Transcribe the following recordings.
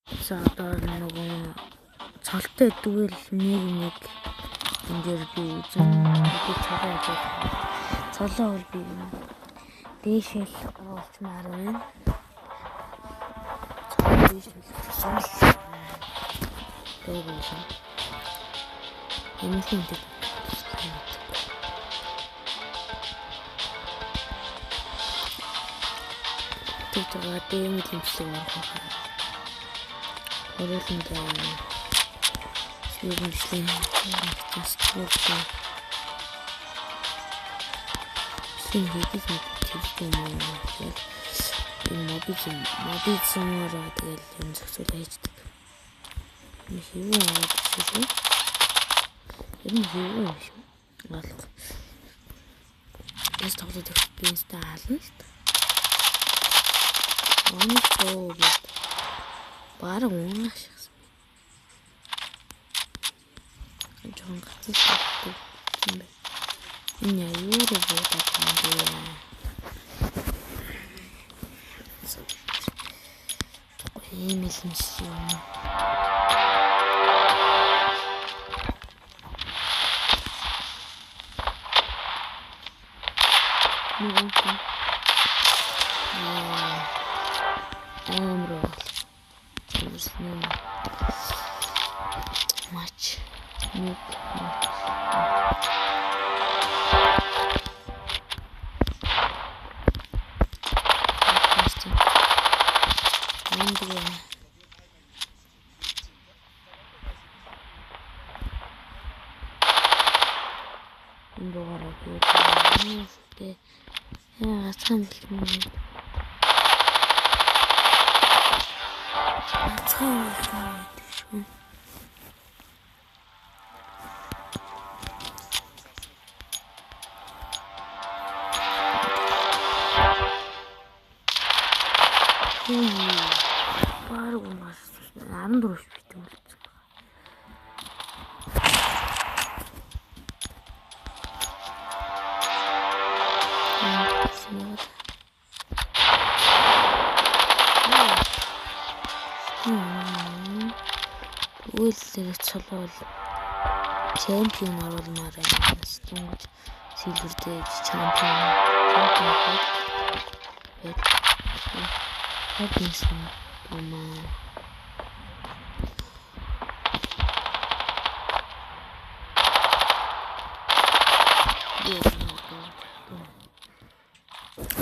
За одоо нөгөө цолтой дүүл нэг энэ дээр би үзэн би цолоо бол би дээшэл оруулчмаар байна. Дээшэл дээрээ энэ хинтэй тэгээ дээмэл хэмжлэг орох. Өөрөлд сэрэмжлэн тасчлаа. Синхийдэж мэдчихсэн юм уу? Энэ мобизмоор тэгэл юм зохицуул хийдэг. Энэ хэвэн аваад гэсэн. Энэ хэвэн юм шиг. Алга. Эс тоглоод би инста хаална л та. Онцгой бараг унах шигсэн. Жохон гацсан юм байна. Энэ юу руу бодож байна бэ? Ийм л юм шиг юм. Матч. Бараг унаас 14 бит юм л. Үйлсээр цолол чемпион оруулмаар байна. Стунд силвер дэж чемпион. Хоббисэн юмаа.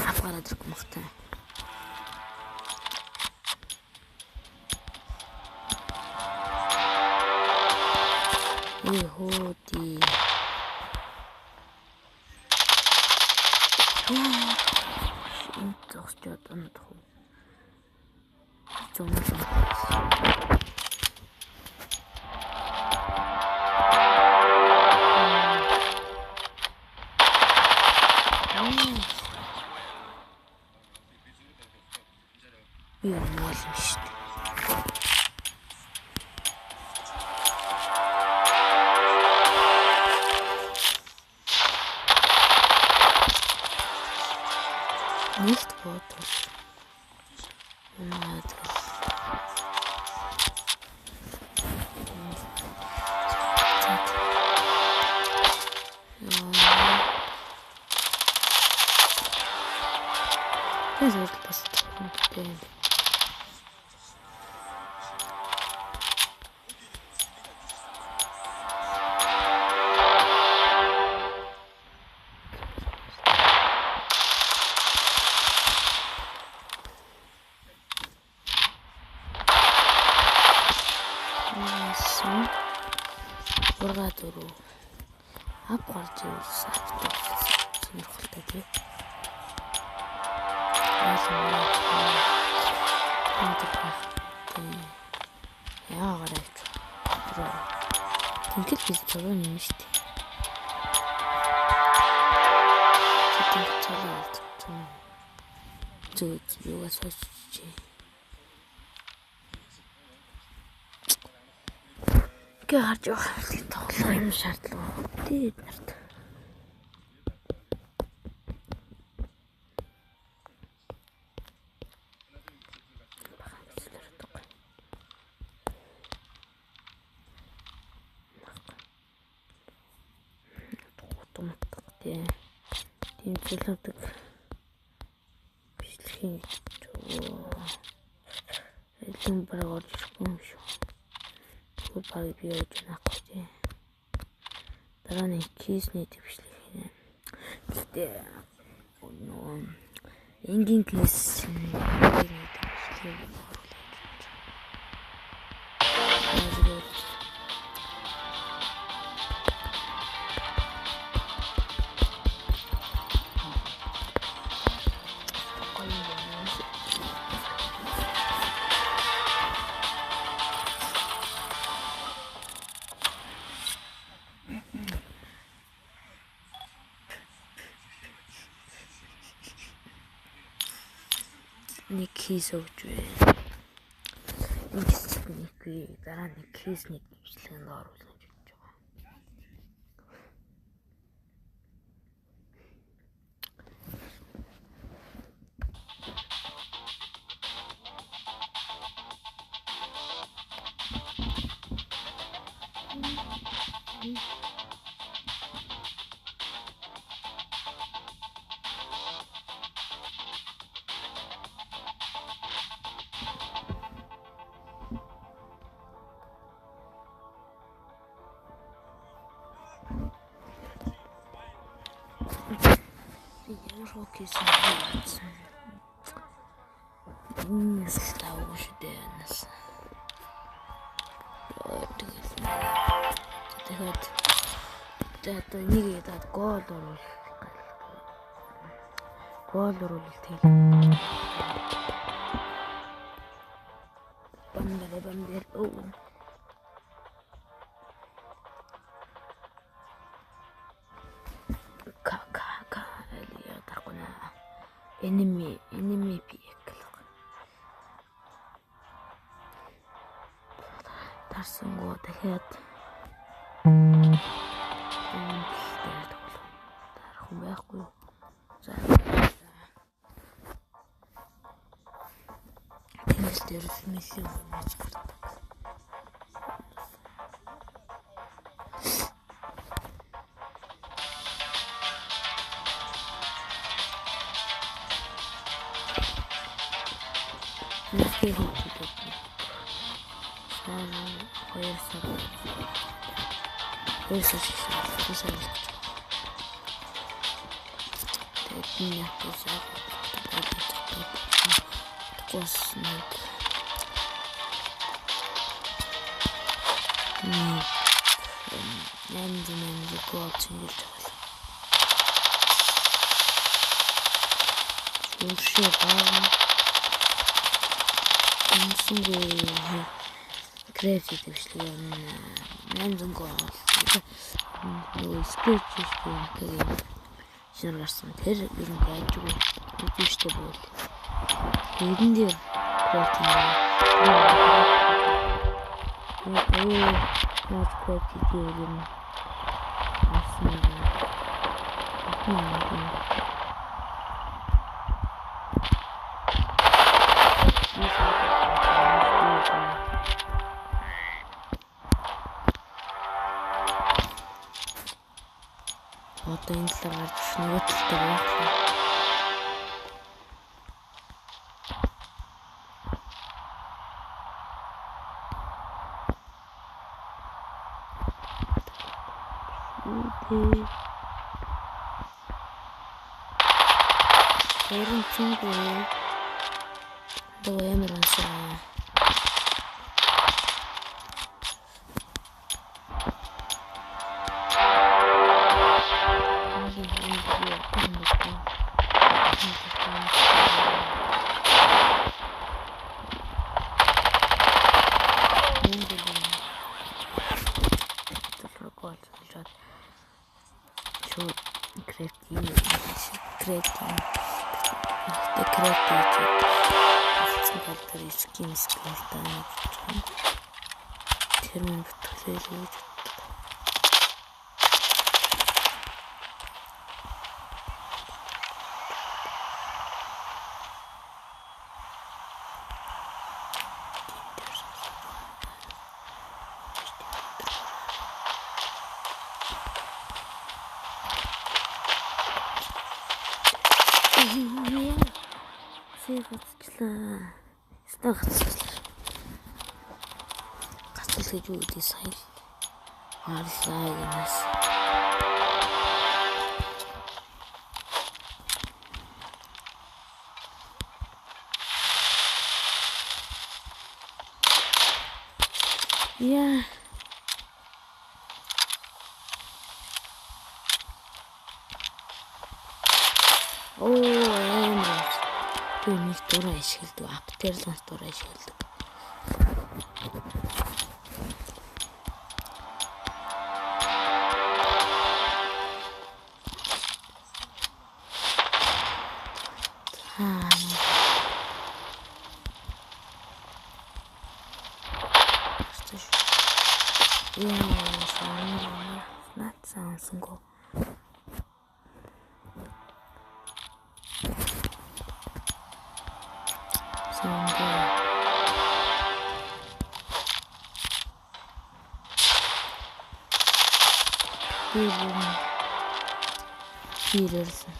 Аппарат мөхтэй. Ходи. Интэрчээд онох. Nicht Fotos. Das wird passt. Бургадуруу ап гарч ирсэн сонирхолтой тий. Яагаад авч. Тинхэл biz цогоо нэмэн штэ. Тинхэл цогоо алдсан. Зүг юугаа сочиж. Гэ харж явах тоглох юм шаардлага. Тий нарт. тийм зүйлүүдийг бичлэхийн элэн бараг орж ирэхгүй юм шүү. Тэгвэл бараг би яаж яахгүй тий. Дараа нь кейсний бичлэг хийнэ. Гэтэ энгийн кейс нэг кейс өгч байна. Нэггүй дараа нэг кейсний бичлэгэнд оруулах гэж байна. Окей, смотрите. Не стал уже нас. Это не этот гол улетел. Бандер. Enemy vehicle. Тарсан гоо дахиад дарах юм байхгүй юу? За. Тэнгис дээр миссион хийж гардаг. Креатив бичлэг нэмзэн гоо скетч хийх шинээр гарсан. Тэр ер нь байжгүй үдштэй бол. Эдэн дээр креатив юм. Одоо энэ талаар гарч нөгөө талтай байна. Хэрэн чингүү доо ямарсан. Тэрмэн бүтээлээ гацчлаа. Стаа гацчлаа. Гацл гэж юу гэдэг сайн л. Харлаа гэнэс. Яа. Нэг дураа ашигладаг. Аптерланс дураа ашигладаг. Сонго. Ирсэн.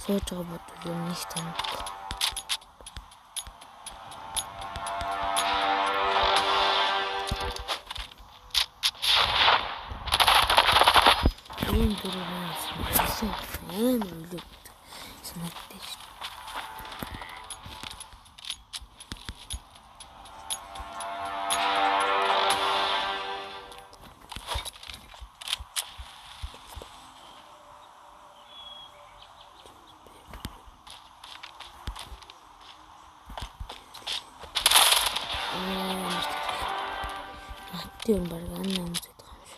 Сууж байгаа бодвол юм нэг тань. Энэ дөрөвөөс амар үлэг санагддаг шүү. Тийм баг анаа үзээд байгаа юм шиг.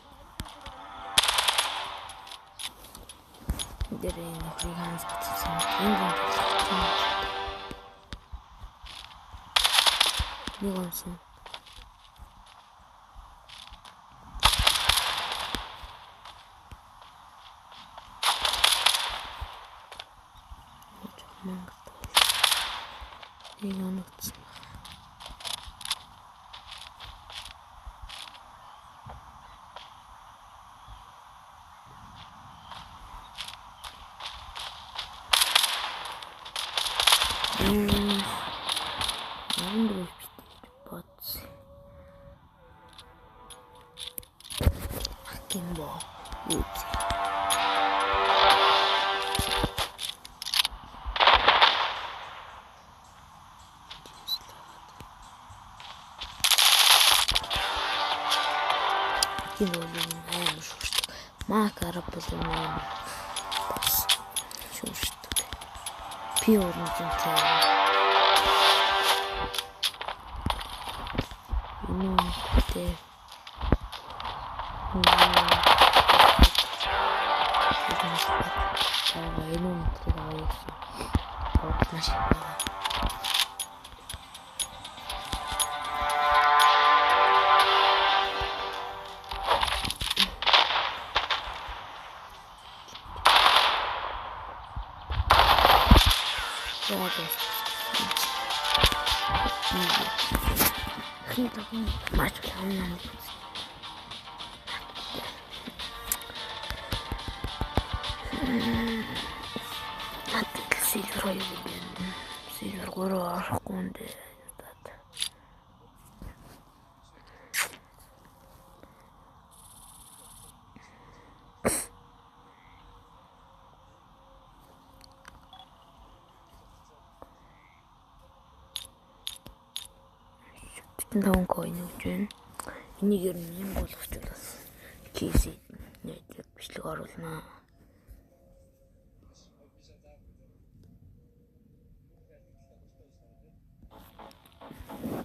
Дэрээ нөхрийг ханаас батсан юм байна. Нэг онсон. Нэг онсон. Макара полумем. Что ж тут? Пиорный центр. Ну, ты. Silver гурав арахгүй юм дээ. Таван coin өгч байна. Энийг ер нь юм болгочихвол кейс нэг бичлэг оруулнаа.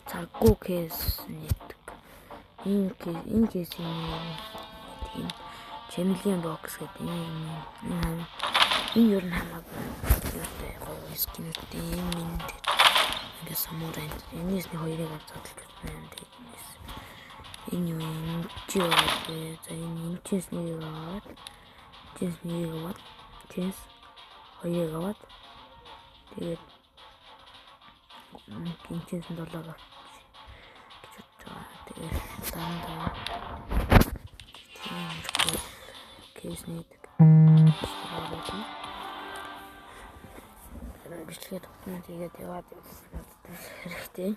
Цаггүй кейс нэгдэг. Энэ кейсийн тийм чемлийн бокс гэдэг энэ ер нь хамаагүй юутай гоё скинтэй юм ингээ самурай энэс нэг хоёрыг авцадлж байна. Тэгээс энэ юу юм чи яваад за энэ чис нэг яваад чис хоёрыг аваад тэгээд кинчээс долоо авч тэгээд дандаа тийм кейс нэг Гэлгээ тогтноо тэгээд яваад хэрэгтэй.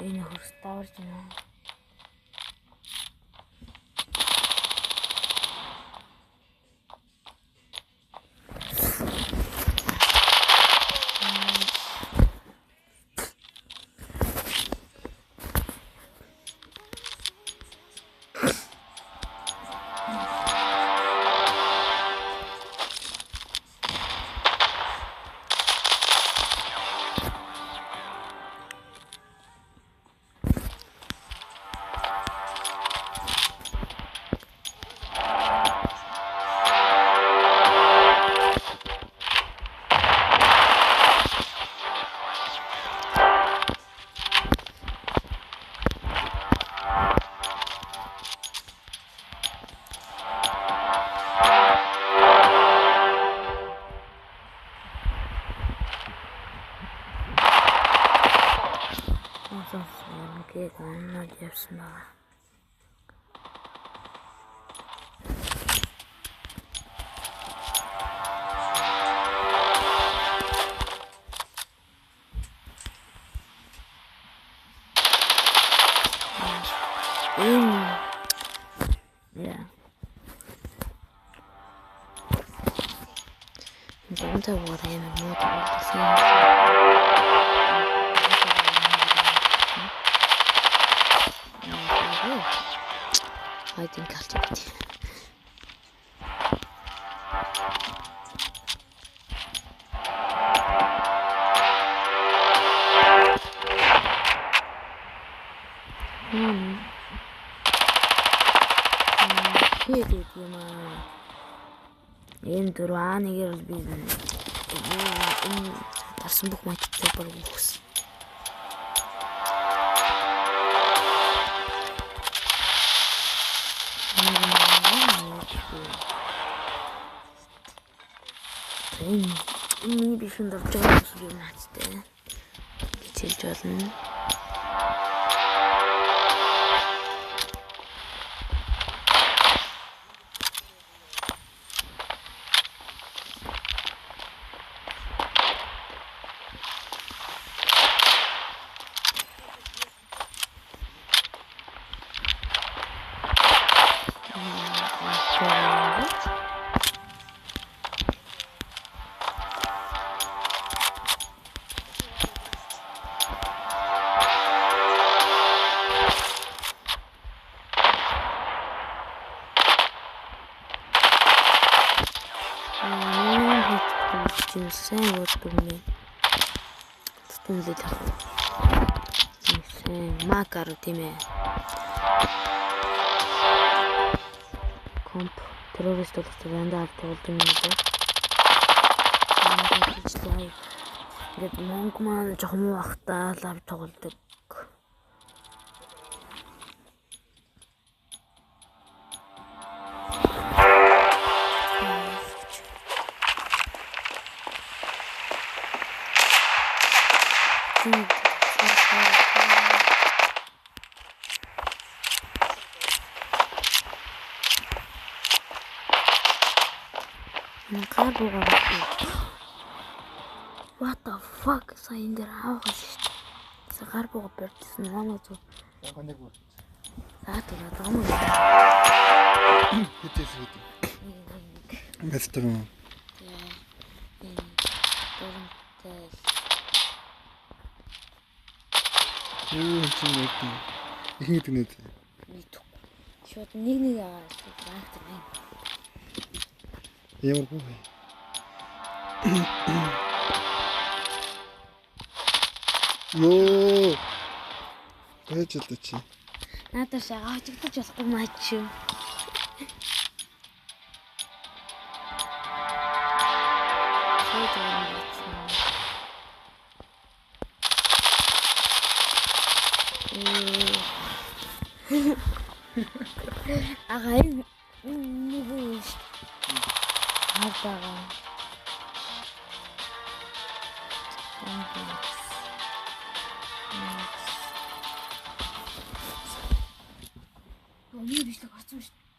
Энэ хөрс даварж байна. Окей, надеюсь на. Yeah. Don't know what I am more to I think I'll do it. Хийгээд юм аа. Энэ дөрвөө нэгээр би энэ тарсан бүх матчтай бүр үхсэн. Энэ би шинэ дөрж байгаа юм наацтай. Хичээлж болно. Сайн болтгоны. Тэтгэл тах. Сайн макар тийм ээ. Комп террорист болчихсон дандаа туулд юм уу? Ингээд монг маань жоохон муу ахтаа лав тоглодог. What the fuck? Сайн дээр авах шүү. Сагар бого бэрдсэн наа зү. Хоног бүр. Заатуу дагмаа. Хитээс хит. Мэстэр юм. Чинь нэг. Ихэнх дүнэд. Шууд нэг аактер байна. Ямар боо. Йоо. Байж л чи. Надад шаагачдаж болохгүй матч юм. Ага нэг үү. Хатаага. Оо би биш л гарсан шүү дээ.